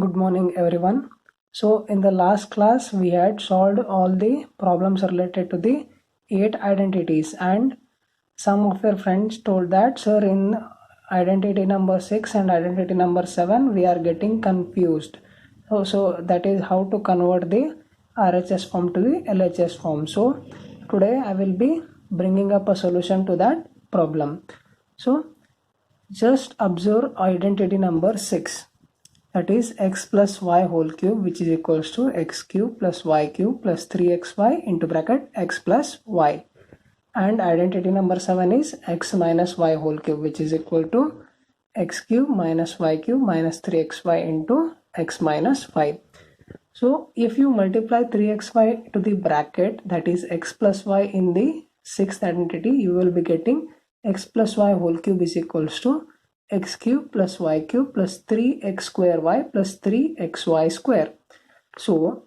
Good morning everyone. So in the last class we had solved all the problems related to the 8 identities, and some of your friends told that sir, in identity number 6 and identity number 7 we are getting confused. So that is how to convert the RHS form to the LHS form. So today I will be bringing up a solution to that problem. So just observe identity number 6, that is x plus y whole cube, which is equals to x cube plus y cube plus 3xy into bracket x plus y, and identity number 7 is x minus y whole cube, which is equal to x cube minus y cube minus 3xy into x minus y. So if you multiply 3xy to the bracket, that is x plus y, in the sixth identity, you will be getting x plus y whole cube is equals to x cube plus y cube plus 3x square y plus 3xy square. So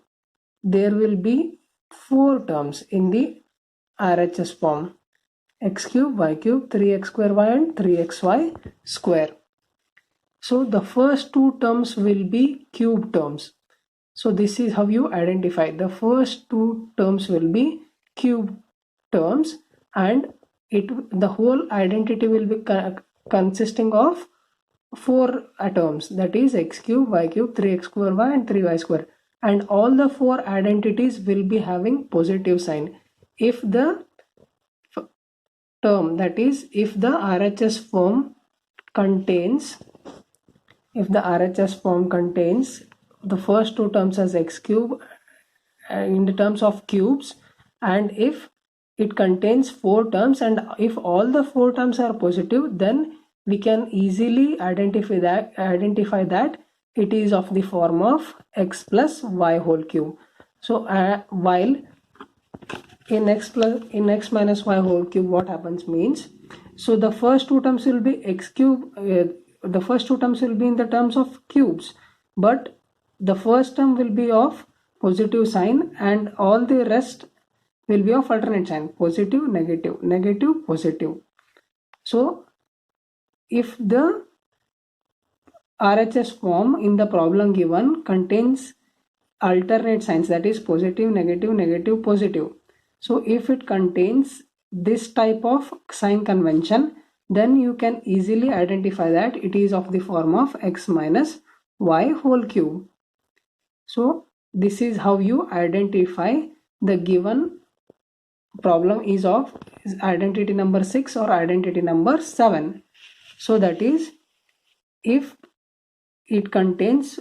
there will be 4 terms in the RHS form: x cube, y cube, 3x square y and 3xy square. So the first 2 terms will be cube terms. So this is how you identify. The first 2 terms will be cube terms, and the whole identity will be consisting of 4 terms, that is x cube, y cube, 3x square y and 3y square, and all the 4 identities will be having positive sign if the term, that is if the RHS form contains the first 2 terms as x cube in the terms of cubes, and if it contains 4 terms, and if all the 4 terms are positive, then we can easily identify that it is of the form of x plus y whole cube. So while in x minus y whole cube, what happens means, so the first 2 terms will be x cube, the first 2 terms will be in the terms of cubes, but the first term will be of positive sign and all the rest will be of alternate sign: positive, negative, negative, positive. So if the RHS form in the problem given contains alternate signs, that is positive, negative, negative, positive, so if it contains this type of sign convention, then you can easily identify that it is of the form of x minus y whole cube. So this is how you identify the given problem is of identity number 6 or identity number 7. So that is, if it contains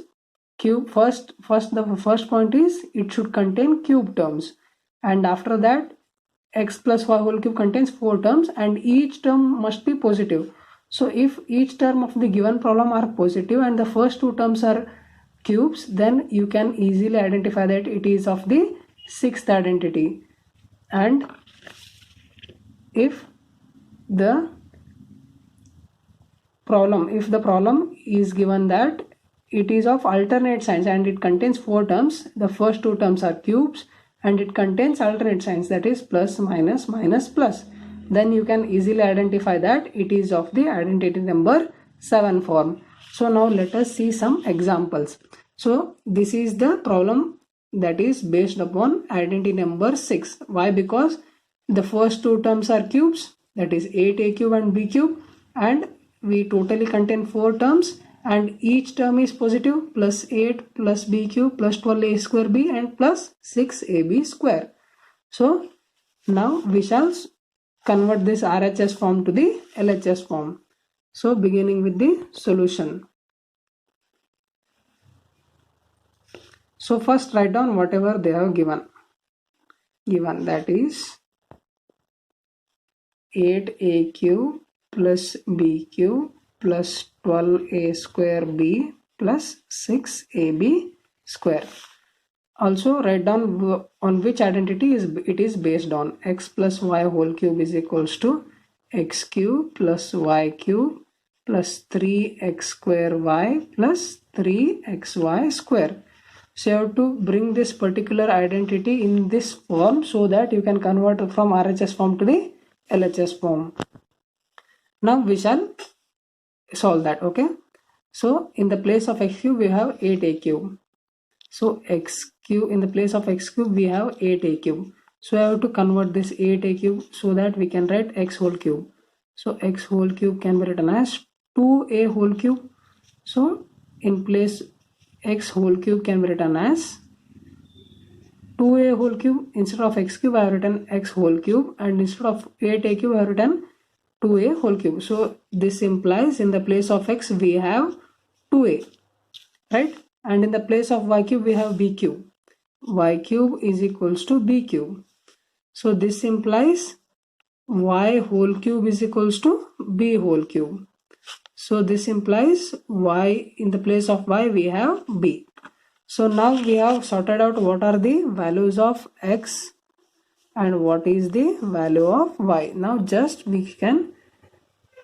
cube, the first point is it should contain cube terms, and after that x plus y whole cube contains 4 terms and each term must be positive. So if each term of the given problem are positive and the first 2 terms are cubes, then you can easily identify that it is of the 6th identity. And if the problem is given that it is of alternate signs and it contains 4 terms, the first 2 terms are cubes and it contains alternate signs, that is plus, minus, minus, plus, then you can easily identify that it is of the identity number 7 form. So now let us see some examples. So this is the problem that is based upon identity number 6. Why? Because the first 2 terms are cubes, that is 8a cube and b cube, and we totally contain 4 terms and each term is positive: plus 8 plus b cube plus 12a square b and plus 6ab square. So now we shall convert this RHS form to the LHS form. So beginning with the solution. So first write down whatever they have given, that is 8a cube plus b cube plus 12a square b plus 6ab square. Also write down on which identity it is based on. X plus y whole cube is equals to x cube plus y cube plus 3x square y plus 3xy square. So you have to bring this particular identity in this form so that you can convert from RHS form to the LHS form. Now we shall solve that. Okay, So in the place of x cube we have 8a cube. So x cube, in the place of x cube we have 8a cube. So I have to convert this 8a cube so that we can write x whole cube. So x whole cube can be written as 2a whole cube. So in place x whole cube can be written as 2a whole cube. Instead of x cube I have written x whole cube, and instead of 8a cube I have written 2a whole cube. So this implies in the place of x we have 2a, right? And in the place of y cube we have b cube. Y cube is equals to b cube. So this implies y whole cube is equals to b whole cube. So this implies y, in the place of y we have b. So now we have sorted out what are the values of x and what is the value of y. Now just we can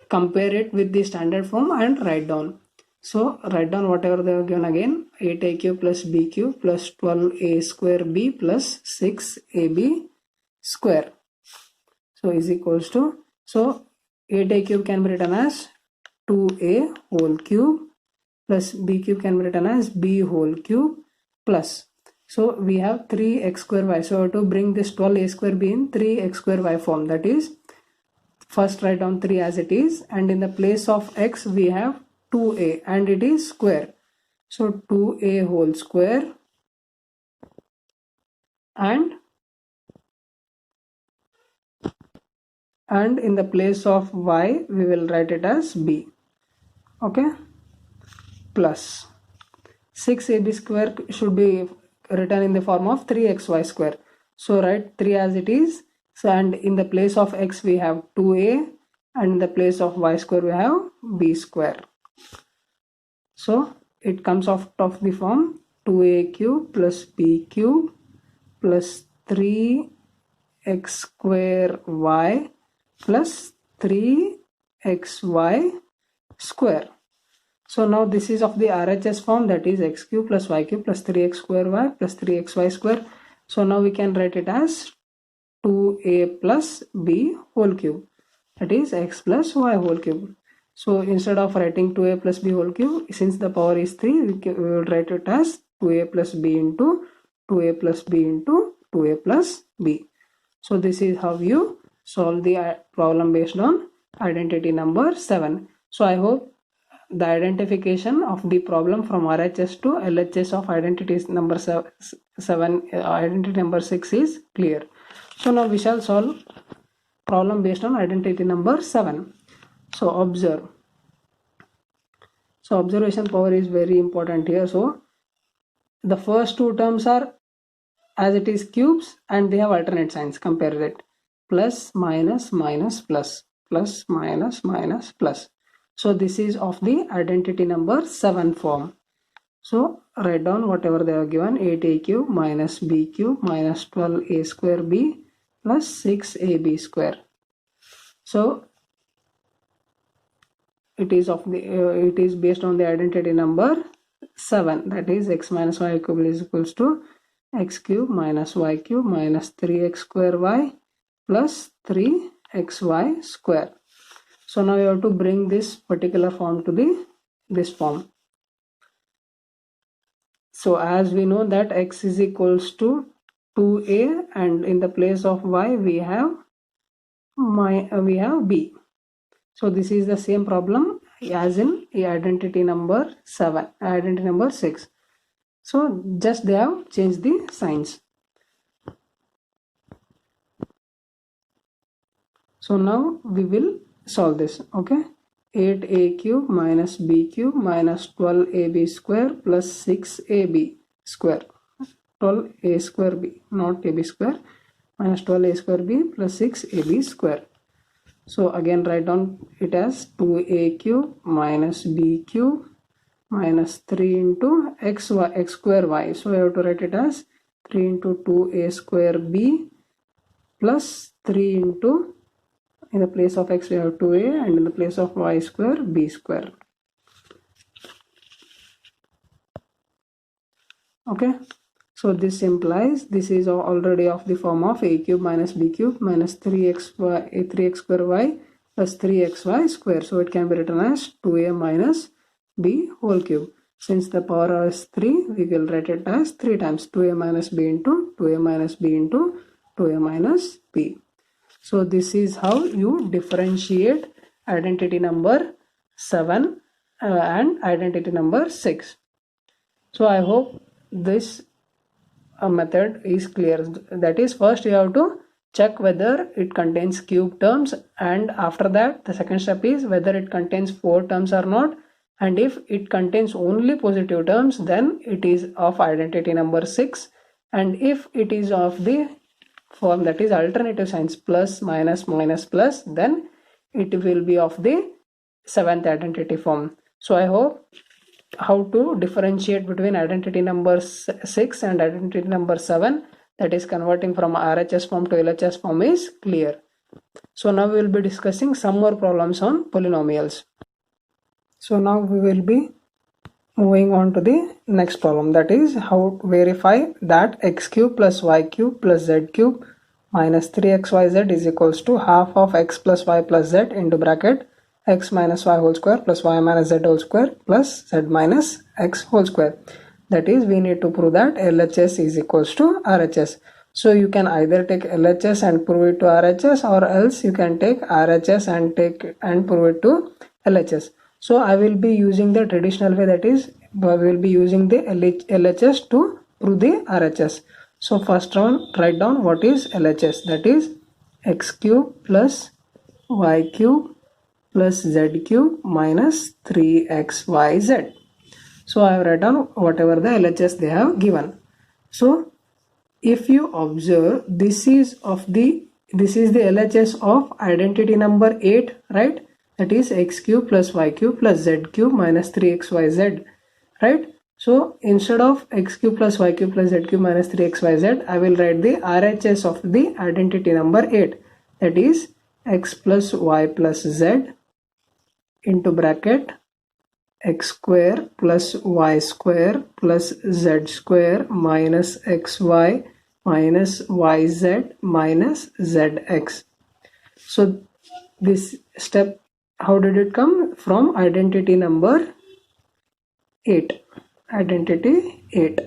compare it with the standard form and write down. So write down whatever they are given again. 8a cube plus b cube plus 12a square b plus 6ab square. So is equals to, so 8a cube can be written as 2a whole cube plus b cube can be written as b whole cube plus, so we have 3x square y. So to bring this 12a square b in 3x square y form, that is, first write down 3 as it is, and in the place of x we have 2a and it is square. So 2a whole square, and in the place of y we will write it as b. Okay, plus 6ab square should be written in the form of 3xy square. So write 3 as it is. So, and in the place of x we have 2a, and in the place of y square we have b square. So it comes out of the form 2a cube plus b cube plus 3x square y plus 3xy square. So now this is of the RHS form, that is x cube plus y cube plus 3x square y plus 3xy square. So now we can write it as 2a plus b whole cube, that is x plus y whole cube. So instead of writing 2a plus b whole cube, since the power is 3, we will write it as 2a plus b into 2a plus b into 2a plus b. So this is how you solve the problem based on identity number 7. So I hope the identification of the problem from RHS to LHS of identity number 7, identity number 6 is clear. So now we shall solve problem based on identity number 7. So observe. So observation power is very important here. So the first two terms are as it is cubes and they have alternate signs. Compare it. Plus, minus, minus, plus. Plus, minus, minus, plus. So this is of the identity number 7 form. So write down whatever they are given. 8a cube minus b cube minus 12a square b plus 6ab square. So it is of the it is based on the identity number 7, that is x minus y cube is equals to x cube minus y cube minus 3x square y plus 3xy square. So now you have to bring this particular form to this form. So as we know that x is equals to 2a, and in the place of y we have b. So this is the same problem as in identity number 7, identity number 6. So just they have changed the signs. So now we will solve this. Okay, 8a cube minus b cube minus 12ab square plus 6ab square. 12a square b, not ab square, minus 12a square b plus 6ab square. So again write down it as 2a cube minus b cube minus 3 into x square y. So I have to write it as 3 into 2a square b plus 3 into, in the place of x we have 2a, and in the place of y square b square. Okay, so this implies this is already of the form of a cube minus b cube minus 3x square y plus 3xy square. So it can be written as 2a minus b whole cube. Since the power is 3, we will write it as 3 times 2a minus b into 2a minus b into 2a minus b. So this is how you differentiate identity number 7 and identity number 6. So I hope this method is clear. That is, first you have to check whether it contains cube terms, and after that the second step is whether it contains 4 terms or not, and if it contains only positive terms then it is of identity number 6, and if it is of the form that is alternative signs plus minus minus plus, then it will be of the 7th identity form. So I hope how to differentiate between identity number 6 and identity number 7, that is converting from RHS form to LHS form, is clear. So now we will be discussing some more problems on polynomials. So now we will be moving on to the next problem, that is how to verify that x cube plus y cube plus z cube minus 3xyz is equals to half of x plus y plus z into bracket x minus y whole square plus y minus z whole square plus z minus x whole square. That is, we need to prove that LHS is equals to RHS. So you can either take LHS and prove it to RHS, or else you can take RHS and prove it to LHS. So I will be using the traditional way, that is, we will be using the LHS to prove the RHS. So first one, write down what is LHS. That is x cube plus y cube plus z cube minus 3xyz. So I have written down whatever the LHS they have given. So if you observe, this is the LHS of identity number 8, right? That is x cube plus y cube plus z cube minus 3xyz, right? So instead of x cube plus y cube plus z cube minus 3xyz, I will write the RHS of the identity number 8, that is x plus y plus z into bracket x square plus y square plus z square minus xy minus yz minus zx. So this step, how did it come? From identity number 8. Identity 8.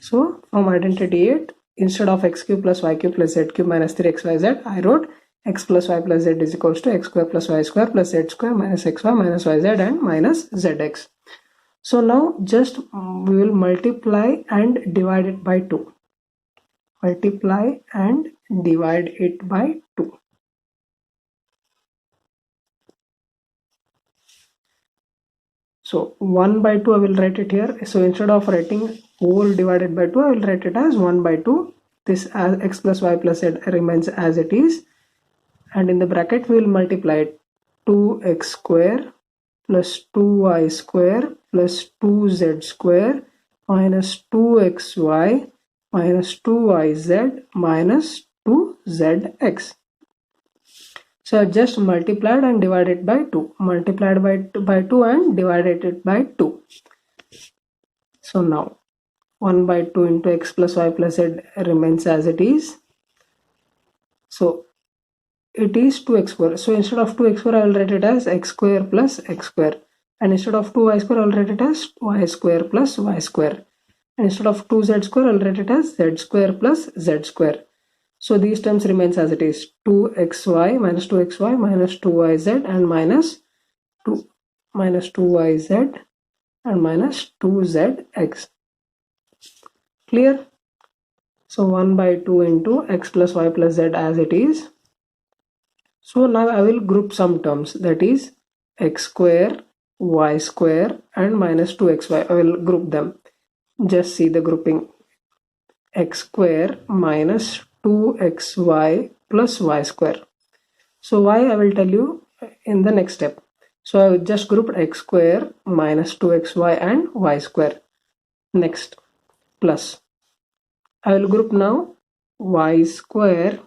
So from identity 8, instead of x cube plus y cube plus z cube minus 3xyz, I wrote x plus y plus z is equals to x square plus y square plus z square minus xy minus yz and minus zx. So now just we will multiply and divide it by 2. Multiply and divide it by 2. So 1 by 2 I will write it here. So instead of writing whole divided by 2, I will write it as 1 by 2. This as x plus y plus z remains as it is. And in the bracket we will multiply it. 2x square plus 2y square plus 2z square minus 2xy minus 2yz minus 2zx. So just multiplied and divided by 2. Multiplied by 2 and divided it by 2. So now 1 by 2 into x plus y plus z remains as it is. So it is 2x square. So instead of 2x square, I will write it as x square plus x square. And instead of 2y square, I will write it as y square plus y square. And instead of 2z square, I will write it as z square plus z square. So these terms remains as it is. 2xy minus 2xy minus 2yz and minus 2yz and minus 2zx. Clear? So 1 by 2 into x plus y plus z as it is. So now I will group some terms, that is x square, y square and minus 2xy. I will group them. Just see the grouping. X square minus 2xy plus y square. So why, I will tell you in the next step. So I will just group x square minus 2xy and y square. Next, plus. I will group now y square.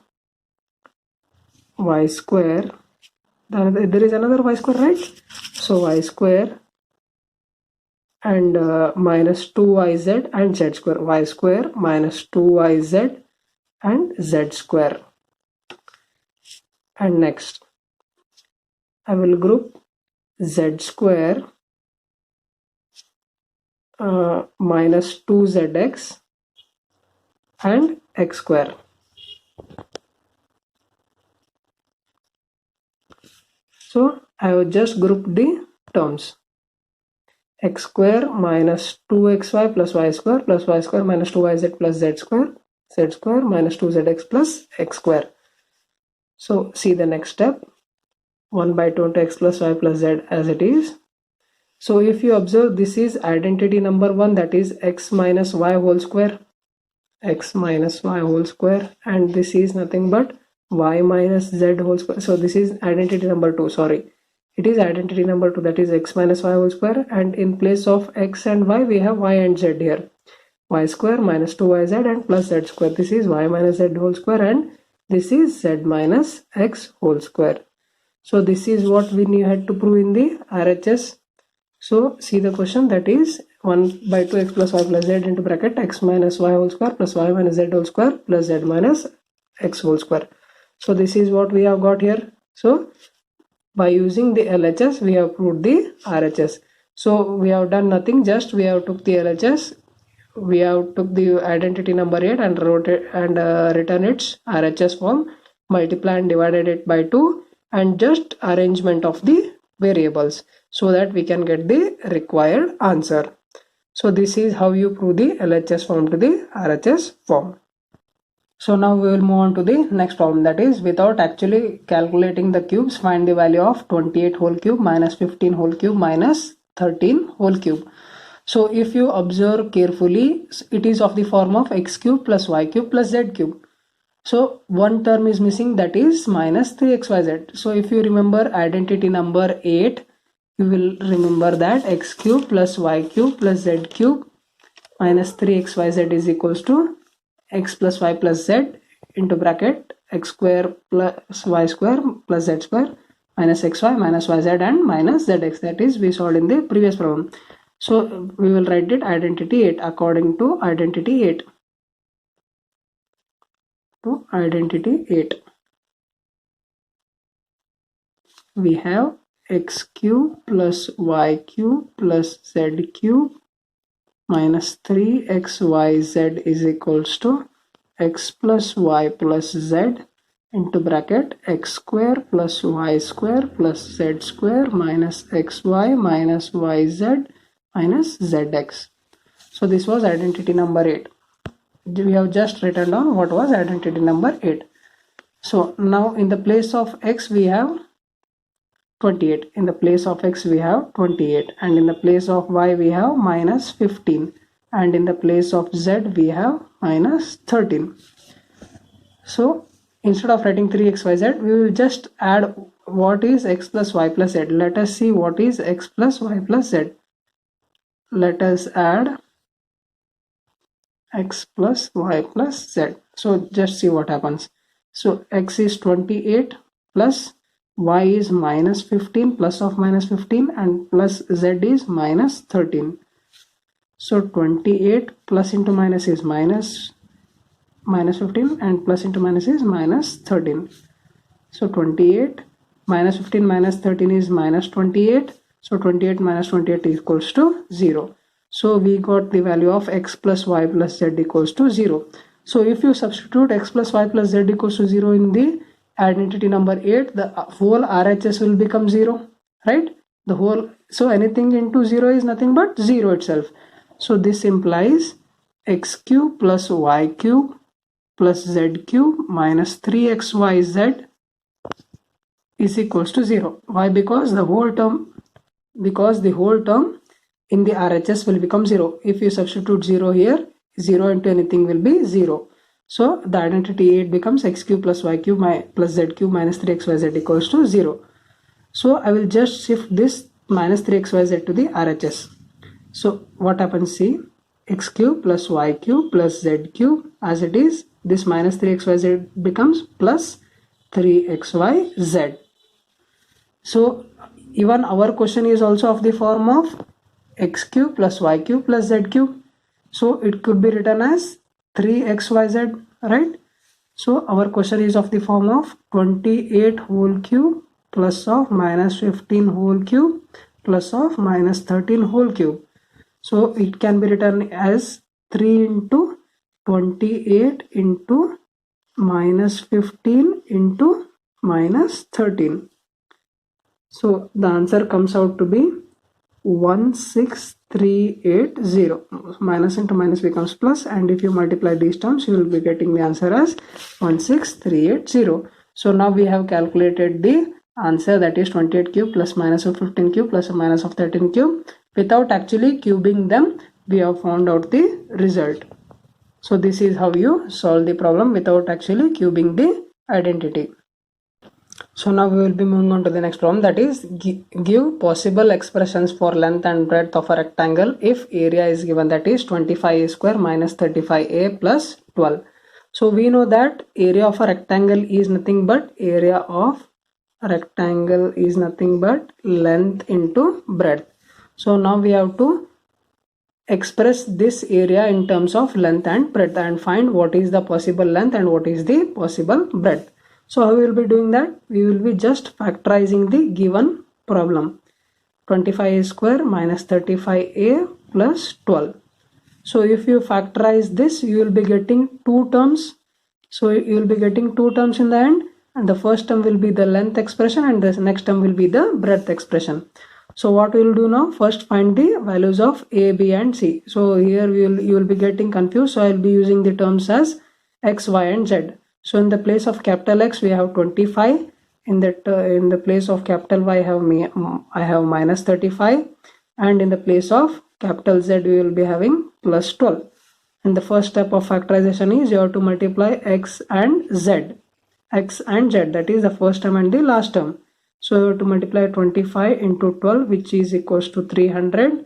There is another y square, right? So y square and minus 2yz and z square. Y square minus 2yz and z square. And next I will group z square minus 2zx and x square. So I have just grouped the terms. X square minus 2xy plus y square minus 2yz plus z square minus 2zx plus x square. So see the next step, 1 by 2 into x plus y plus z as it is. So if you observe, this is identity number 1, that is x minus y whole square, and this is nothing but y minus z whole square. So this is identity number 2, sorry, it is identity number 2, that is x minus y whole square, and in place of x and y we have y and z here, y square minus 2yz and plus z square. This is y minus z whole square and this is z minus x whole square. So this is what we had to prove in the RHS. So see the question, that is 1 by 2x plus y plus z into bracket x minus y whole square plus y minus z whole square plus z minus x whole square. So this is what we have got here. So by using the LHS we have proved the RHS. So we have done nothing, just we have took the LHS, we have took the identity number 8 and wrote it and written its RHS form, multiply and divided it by 2 and just arrangement of the variables so that we can get the required answer. So this is how you prove the LHS form to the RHS form. So now we will move on to the next problem, that is without actually calculating the cubes, find the value of 28 whole cube minus 15 whole cube minus 13 whole cube. So if you observe carefully, it is of the form of x cube plus y cube plus z cube. So one term is missing, that is minus 3xyz. So if you remember identity number 8, you will remember that x cube plus y cube plus z cube minus 3xyz is equals to x plus y plus z into bracket x square plus y square plus z square minus xy minus yz and minus zx, that is we solved in the previous problem. So we will write it identity 8 according to identity 8. To identity 8 we have x cube plus y cube plus z cube minus 3xyz is equals to x plus y plus z into bracket x square plus y square plus z square minus xy minus yz minus zx. So this was identity number 8. We have just written down what was identity number 8. So now in the place of x we have 28, in the place of x we have 28, and in the place of y we have minus 15, and in the place of z we have minus 13. So instead of writing 3xyz, we will just add what is x plus y plus z. Let us see what is x plus y plus z. Let us add x plus y plus z. So just see what happens. So x is 28 plus y is minus 15 plus of minus 15 and plus z is minus 13. So 28 plus into minus is minus 15 and plus into minus is minus 13. So 28 minus 15 minus 13 is minus 28. So 28 minus 28 equals to 0. So we got the value of x plus y plus z equals to 0. So if you substitute x plus y plus z equals to 0 in the identity number 8, the whole RHS will become 0, right? The whole, so anything into 0 is nothing but 0 itself. So this implies x cube plus y cube plus z cube minus 3xyz is equals to 0. Why? Because the whole term in the RHS will become 0. If you substitute 0 here, 0 into anything will be 0. So the identity 8 becomes x cube plus y cube plus z cube minus 3xyz equals to 0. So I will just shift this minus 3xyz to the RHS. So what happens, see, x cube plus y cube plus z cube as it is, this minus 3xyz becomes plus 3xyz. So even our question is also of the form of x cube plus y cube plus z cube. So it could be written as 3xyz, right? So our question is of the form of 28 whole cube plus of minus 15 whole cube plus of minus 13 whole cube. So it can be written as 3 into 28 into minus 15 into minus 13. So the answer comes out to be 16380. Minus into minus becomes plus, and if you multiply these terms, you will be getting the answer as 16380. So now we have calculated the answer, that is 28 cube plus minus of 15 cube plus a minus of 13 cube. Without actually cubing them, we have found out the result. So this is how you solve the problem without actually cubing the identity. So now we will be moving on to the next problem, that is give possible expressions for length and breadth of a rectangle if area is given, that is 25a square minus 35a plus 12. So we know that area of a rectangle is nothing but length into breadth. So now we have to express this area in terms of length and breadth and find what is the possible length and what is the possible breadth. So how we will be doing that? We will be just factorizing the given problem. 25a square minus 35a plus 12. So if you factorize this, you will be getting two terms. So you will be getting two terms in the end, and the first term will be the length expression and the next term will be the breadth expression. So what we will do now, first find the values of a, b and c. So here you will be getting confused, so I will be using the terms as x, y and z. So in the place of capital X we have 25, in the place of capital Y I have minus 35, and in the place of capital Z we will be having plus 12. And the first step of factorization is you have to multiply x and z, that is the first term and the last term. So you have to multiply 25 into 12, which is equals to 300.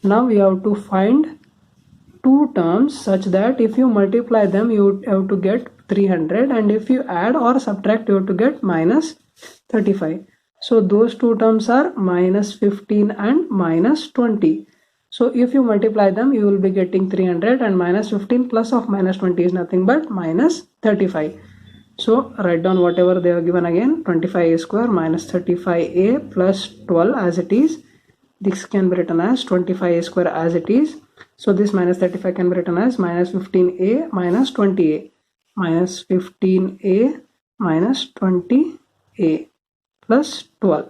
Now we have to find two terms such that if you multiply them you have to get 300, and if you add or subtract you have to get minus 35. So those two terms are minus 15 and minus 20. So if you multiply them you will be getting 300, and minus 15 plus of minus 20 is nothing but minus 35. So write down whatever they are given again. 25a square minus 35a plus 12 as it is. This can be written as 25a square as it is. So this minus 35 can be written as minus 15a minus 20a. Minus 15a minus 20a plus 12.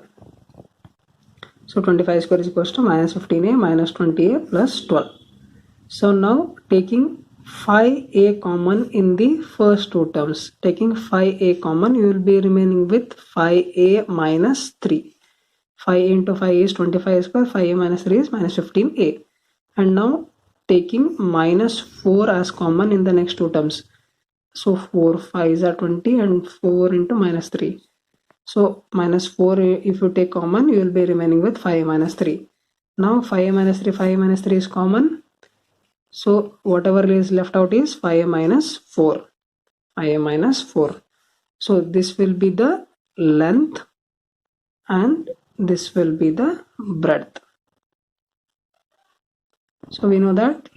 So 25 square is equals to minus 15a minus 20a plus 12. So now taking 5a common in the first two terms, taking 5a common, you will be remaining with 5a minus 3. 5 into 5 is 25 square, 5a minus 3 is minus 15a. And now taking minus 4 as common in the next two terms. So 4 5s are 20 and 4 into minus 3. So minus 4 if you take common you will be remaining with 5 minus 3. Now 5 minus 3 is common. So whatever is left out is 5 minus 4. 5 minus 4. So this will be the length and this will be the breadth. So we know that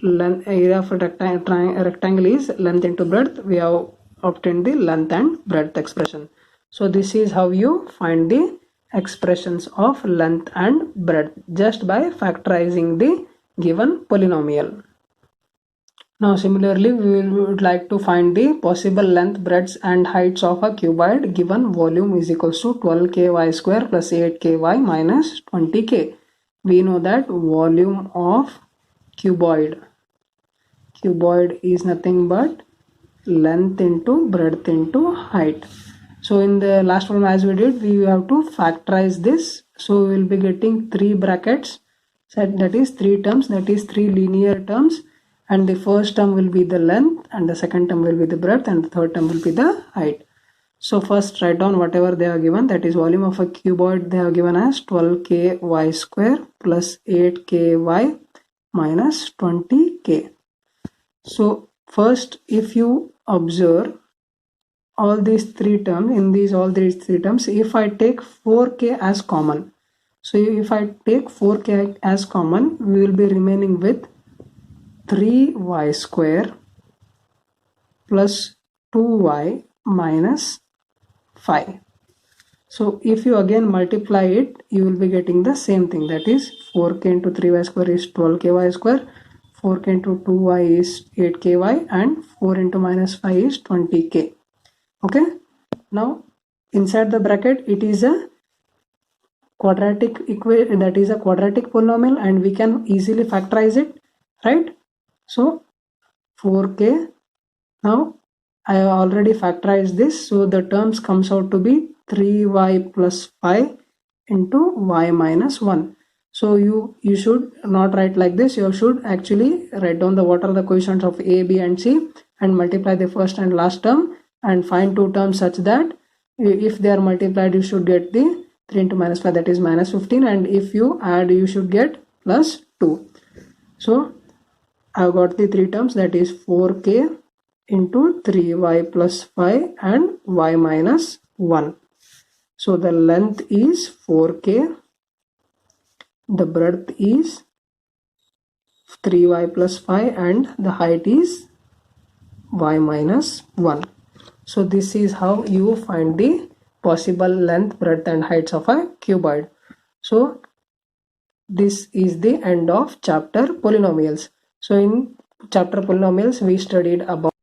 area of a rectangle is length into breadth. We have obtained the length and breadth expression. So this is how you find the expressions of length and breadth, just by factorizing the given polynomial. Now similarly we would like to find the possible length, breadths and heights of a cuboid given volume is equals to 12ky square plus 8ky minus 20k. We know that volume of cuboid is nothing but length into breadth into height. So in the last problem as we did, we have to factorize this. So we will be getting 3 brackets, that is 3 terms, that is 3 linear terms, and the first term will be the length and the second term will be the breadth and the third term will be the height. So first write down whatever they are given, that is volume of a cuboid they have given as 12ky square plus 8ky minus 20k. So first if you observe all these 3 terms, in all these 3 terms, if I take 4k as common, so if I take 4k as common, we will be remaining with 3y square plus 2y minus 5. So if you again multiply it, you will be getting the same thing, that is 4k into 3y square is 12ky square, 4k into 2y is 8ky, and 4 into minus 5 is 20k. Okay, now inside the bracket it is a quadratic equation, that is a quadratic polynomial, and we can easily factorize it, right? So 4k, now I have already factorized this, so the terms comes out to be 3y plus 5 into y minus 1. So you should not write like this, you should actually write down the what are the coefficients of a, b and c and multiply the first and last term and find two terms such that if they are multiplied you should get the 3 into minus 5, that is minus 15, and if you add you should get plus 2. So I've got the three terms, that is 4k into 3y plus 5 and y minus 1. So the length is 4k, the breadth is 3y plus 5 and the height is y minus 1. So this is how you find the possible length, breadth and heights of a cuboid. So this is the end of chapter polynomials. So in chapter polynomials we studied about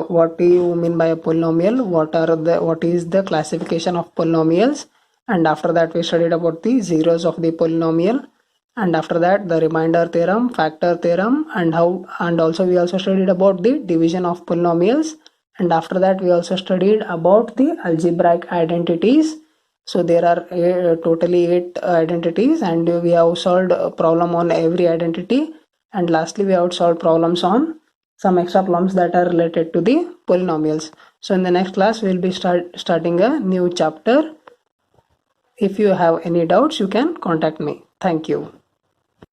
what do you mean by a polynomial, what is the classification of polynomials, and after that we studied about the zeros of the polynomial, and after that the remainder theorem, factor theorem, and also we also studied about the division of polynomials, and after that we also studied about the algebraic identities. So there are totally 8 identities, and we have solved a problem on every identity, and lastly we have solved problems on some extra problems that are related to the polynomials. So in the next class we will be starting a new chapter. If you have any doubts you can contact me. Thank you.